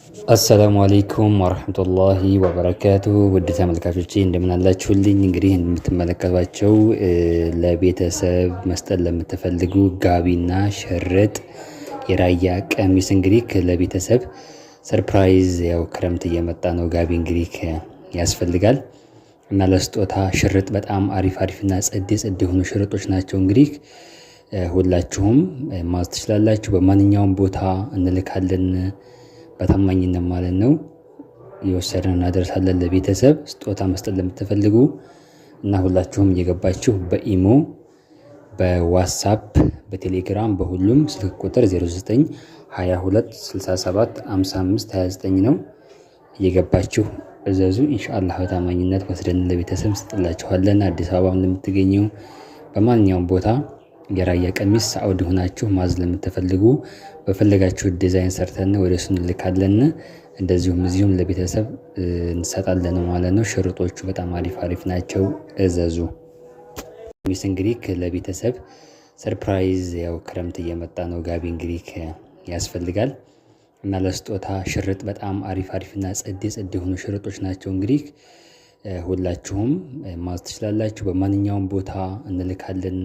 አሰላሙ አለይኩም ወራህመቱላሂ ወበረካቱሁ ውድ ተመልካቾቼ እንደምን አላችሁልኝ? እንግዲህ እንደምትመለከቷቸው ለቤተሰብ መስጠት ለምትፈልጉ ጋቢና ሽርጥ የራያ ቀሚስ እንግዲህ ለቤተሰብ ሰርፕራይዝ ያው ክረምት እየመጣ ነው። ጋቢ እንግዲህ ያስፈልጋል እና ለስጦታ ሽርጥ በጣም አሪፍና ጸዴ የሆኑ ሽርጦች ናቸው። እንግዲህ ሁላችሁም ማዝ ትችላላችሁ። በማንኛውም ቦታ እንልካለን በታማኝነት ማለት ነው። የወሰድን እናደርሳለን ለቤተሰብ ስጦታ መስጠት ለምትፈልጉ እና ሁላችሁም እየገባችሁ በኢሞ በዋትስአፕ በቴሌግራም በሁሉም ስልክ ቁጥር 0922675529 ነው። እየገባችሁ እዘዙ። ኢንሻአላህ በታማኝነት ወስደን ለቤተሰብ እንሰጥላችኋለን። አዲስ አበባ እንደምትገኙ በማንኛውም ቦታ የራያ ቀሚስ ሳዑዲ ሆናችሁ ማዝ ለምትፈልጉ በፈለጋችሁት ዲዛይን ሰርተን ወደ እሱ እንልካለን። እንደዚሁም እዚሁም ለቤተሰብ እንሰጣለን ማለት ነው። ሽርጦቹ በጣም አሪፍ ናቸው። እዘዙ። ቀሚስ እንግዲህ ለቤተሰብ ሰርፕራይዝ ያው ክረምት እየመጣ ነው። ጋቢ እንግዲህ ያስፈልጋል እና ለስጦታ ሽርጥ በጣም አሪፍና ጸዴ የሆኑ ሽርጦች ናቸው። እንግዲህ ሁላችሁም ማዝ ትችላላችሁ። በማንኛውም ቦታ እንልካለን።